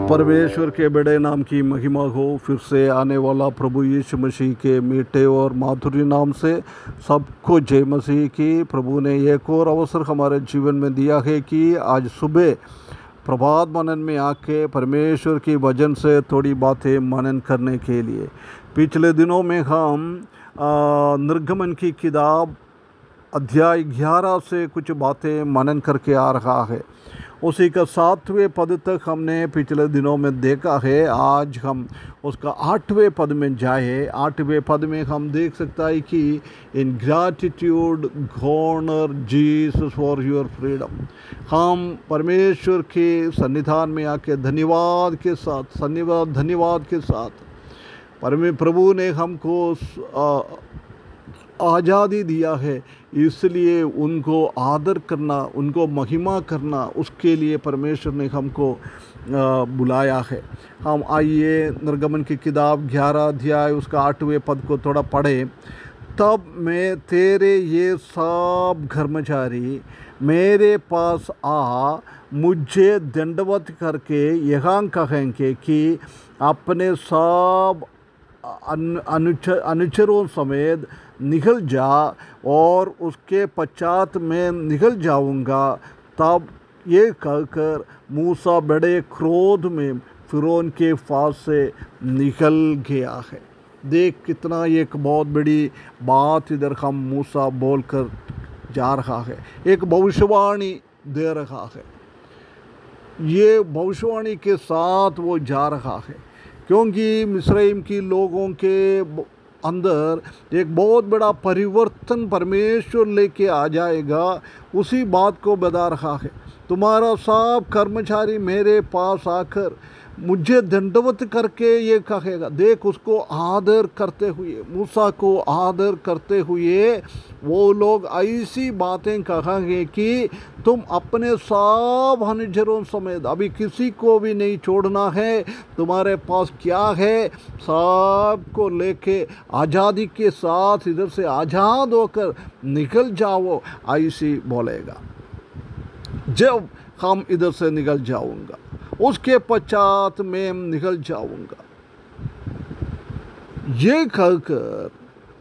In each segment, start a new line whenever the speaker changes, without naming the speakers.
परमेश्वर के बड़े नाम की महिमा हो। फिर से आने वाला प्रभु यीशु मसीह के मीठे और माधुर्य नाम से सबको जय मसीह की। प्रभु ने एक और अवसर हमारे जीवन में दिया है कि आज सुबह प्रभात मनन में आके परमेश्वर की वचन से थोड़ी बातें मनन करने के लिए। पिछले दिनों में हम निर्गमन की किताब अध्याय 11 से कुछ बातें मनन करके आ रहा है। उसी का 7वें पद तक हमने पिछले दिनों में देखा है। आज हम उसका 8वें पद में जाए। 8वें पद में हम देख सकता है कि in gratitude honour Jesus for your freedom. हम परमेश्वर के सन्निधान में आके धन्यवाद के साथ प्रभु ने हमको आज़ादी दिया है, इसलिए उनको आदर करना, उनको महिमा करना, उसके लिए परमेश्वर ने हमको बुलाया है। हम आइए निर्गमन की किताब 11 अध्याय उसका 8वें पद को थोड़ा पढ़ें। तब मैं तेरे ये सब कर्मचारी मेरे पास आ मुझे दंडवत करके यहाँ कहेंगे कि अपने सब अनुचरों समेत निकल जा, और उसके पश्चात मैं निकल जाऊंगा। तब ये कहकर मूसा बड़े क्रोध में फिरौन के पास से निकल गया है। देख कितना एक बहुत बड़ी बात इधर हम मूसा बोलकर जा रहा है, एक भविष्यवाणी दे रहा है। ये भविष्यवाणी के साथ वो जा रहा है, क्योंकि मिस्रईम की लोगों के अंदर एक बहुत बड़ा परिवर्तन परमेश्वर लेके आ जाएगा। उसी बात को बता रहा है। तुम्हारा सब कर्मचारी मेरे पास आकर मुझे दंडवत करके ये कहेगा। देख, उसको आदर करते हुए, मूसा को आदर करते हुए वो लोग ऐसी बातें कहेंगे कि तुम अपने सब अनुचरों समेत, अभी किसी को भी नहीं छोड़ना है, तुम्हारे पास क्या है सबको लेके आज़ादी के साथ इधर से आज़ाद होकर निकल जाओ, ऐसी बोलेगा। जब हम इधर से निकल जाऊंगा, उसके पश्चात मैं निकल जाऊंगा। ये कहकर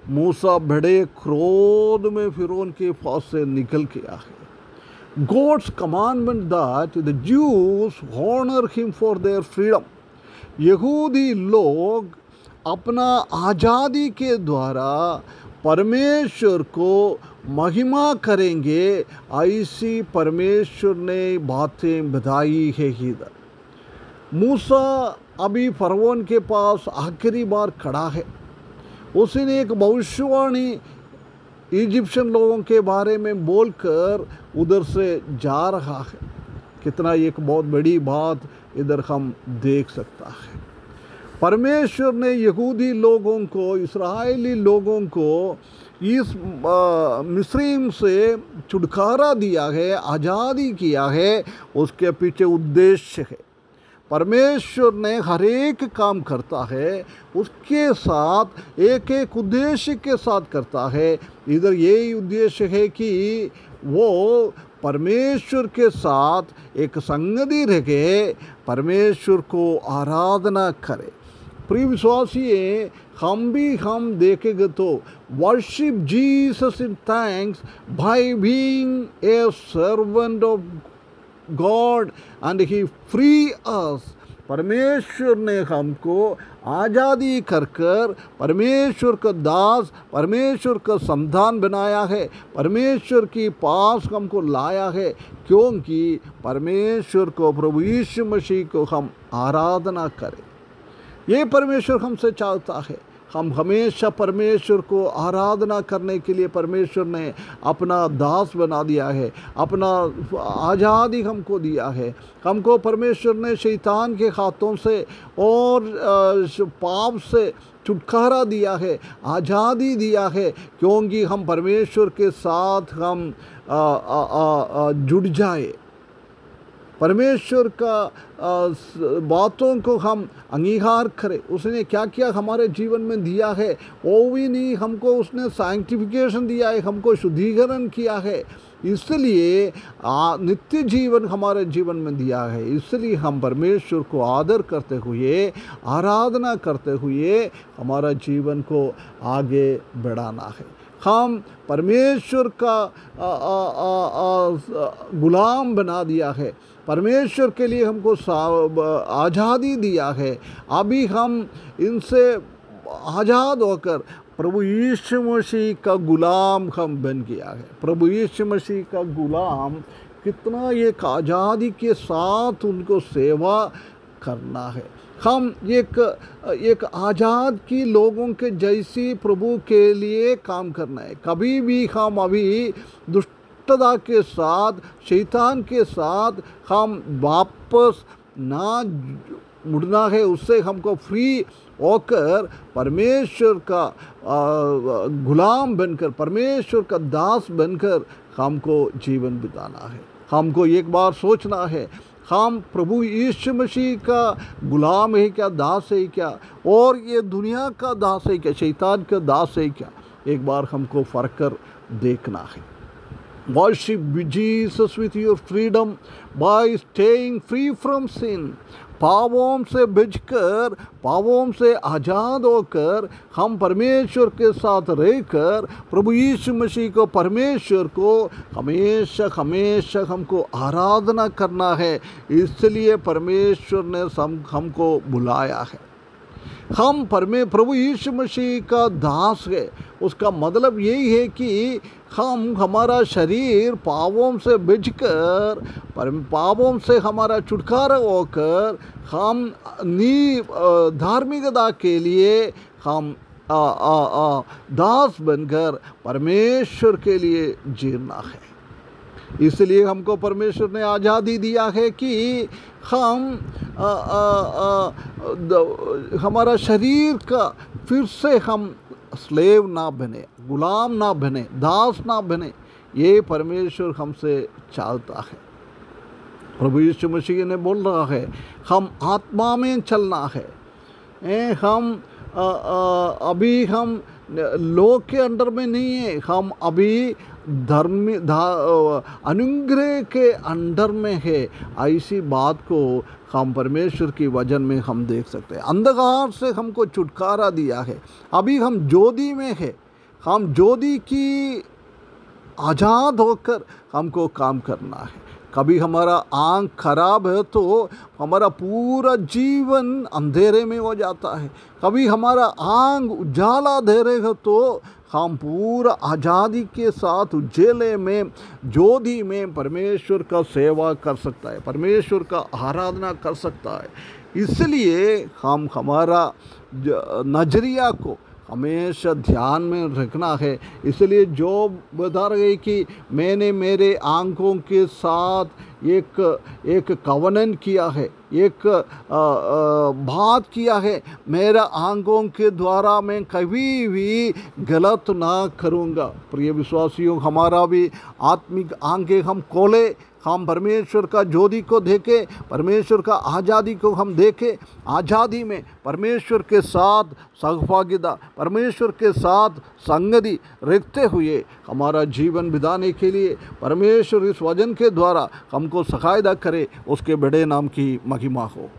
मूसा बड़े क्रोध में फिरौन के पास से निकल गया है। God's commandment that the Jews honour him for their freedom. यहूदी लोग अपना आज़ादी के द्वारा परमेश्वर को महिमा करेंगे, ऐसी परमेश्वर ने बातें बताई है। इधर मूसा अभी फरौन के पास आखिरी बार खड़ा है। उसने एक भविष्यवाणी इजिप्शियन लोगों के बारे में बोलकर उधर से जा रहा है। कितना एक बहुत बड़ी बात इधर हम देख सकता है। परमेश्वर ने यहूदी लोगों को, इस्राएली लोगों को इस मिस्रईम से छुटकारा दिया है, आज़ादी किया है। उसके पीछे उद्देश्य है। परमेश्वर ने हर एक काम करता है, उसके साथ एक एक उद्देश्य के साथ करता है। इधर यही उद्देश्य है कि वो परमेश्वर के साथ एक संगति रखे, परमेश्वर को आराधना करे। प्रिय विश्वासी, हम देखेंगे तो worship Jesus in thanks by being a servant of God and he free us. परमेश्वर ने हमको आज़ादी कर परमेश्वर का दास, परमेश्वर का संतान बनाया है, परमेश्वर के पास हमको लाया है, क्योंकि परमेश्वर को, प्रभु यीशु मसीह को हम आराधना करें। ये परमेश्वर हमसे चाहता है। हम हमेशा परमेश्वर को आराधना करने के लिए परमेश्वर ने अपना दास बना दिया है, अपना आज़ादी हमको दिया है। हमको परमेश्वर ने शैतान के हाथों से और पाप से छुटकारा दिया है, आज़ादी दिया है, क्योंकि हम परमेश्वर के साथ हम जुड़ जाए। परमेश्वर का बातों को हम अंगीकार करें। उसने क्या क्या हमारे जीवन में दिया है, वो भी नहीं, हमको उसने सैंक्टिफिकेशन दिया है, हमको शुद्धिकरण किया है, इसलिए नित्य जीवन हमारे जीवन में दिया है। इसलिए हम परमेश्वर को आदर करते हुए, आराधना करते हुए हमारा जीवन को आगे बढ़ाना है। हम परमेश्वर का गुलाम बना दिया है, परमेश्वर के लिए हमको आज़ादी दिया है। अभी हम इनसे आज़ाद होकर प्रभु यीशु मसीह का गुलाम हम बन गया है। प्रभु यीशु मसीह का गुलाम कितना एक आज़ादी के साथ उनको सेवा करना है। हम एक आज़ाद की लोगों के जैसी प्रभु के लिए काम करना है। कभी भी हम अभी दुष्टता के साथ, शैतान के साथ हम वापस ना मुड़ना है। उससे हमको फ्री होकर परमेश्वर का गुलाम बनकर, परमेश्वर का दास बनकर हमको जीवन बिताना है। हमको एक बार सोचना है, हम प्रभु यीशु मसीह का गुलाम है क्या, दास है क्या, और ये दुनिया का दास है क्या, शैतान का दास है क्या। एक बार हमको फर्क कर देखना है। Worship Jesus with your freedom by staying free from sin. पापों से बचकर, पापों से आज़ाद होकर हम परमेश्वर के साथ रहकर प्रभु यीशु मसीह को, परमेश्वर को हमेशा हमेशा हमको आराधना करना है। इसलिए परमेश्वर ने हमको बुलाया है। हम प्रभु यीशु मसीह का दास है। उसका मतलब यही है कि हमारा शरीर पापों से बचकर, पापों से हमारा छुटकारा होकर हम धार्मिकता के लिए हम दास बनकर परमेश्वर के लिए जीना है। इसलिए हमको परमेश्वर ने आज़ादी दिया है कि हम हमारा शरीर का फिर से हम स्लेव ना बने, गुलाम ना बने, दास ना बने। ये परमेश्वर हमसे चाहता है। प्रभु यीशु मसीह ने बोल रहा है, हम आत्मा में चलना है। हम अभी हम लोग के अंडर में नहीं है, हम अभी अनुग्रह के अंडर में है। ऐसी बात को हम परमेश्वर की वचन में हम देख सकते हैं। अंधकार से हमको छुटकारा दिया है। अभी हम ज्योति में है। हम ज्योति की आज़ाद होकर हमको काम करना है। कभी हमारा आँख खराब है तो हमारा पूरा जीवन अंधेरे में हो जाता है। कभी हमारा आँख उजाला दे रहे हो तो हम पूरा आज़ादी के साथ उजाले में, ज्योति में परमेश्वर का सेवा कर सकता है, परमेश्वर का आराधना कर सकता है। इसलिए हम हमारा नजरिया को हमेशा ध्यान में रखना है। इसलिए जो बता रहे कि मैंने मेरे आँखों के साथ एक कवनन किया है, एक बात किया है, मेरा आँखों के द्वारा मैं कभी भी गलत ना करूँगा। प्रिय विश्वासियों, हमारा भी आत्मिक आँखें हम खोले, हम परमेश्वर का ज्योति को देखें, परमेश्वर का आज़ादी को हम देखें। आज़ादी में परमेश्वर के साथ सहभागिता, परमेश्वर के साथ संगति रखते हुए हमारा जीवन बिताने के लिए परमेश्वर इस वचन के द्वारा हमको सहायता करे। उसके बड़े नाम की महिमा हो।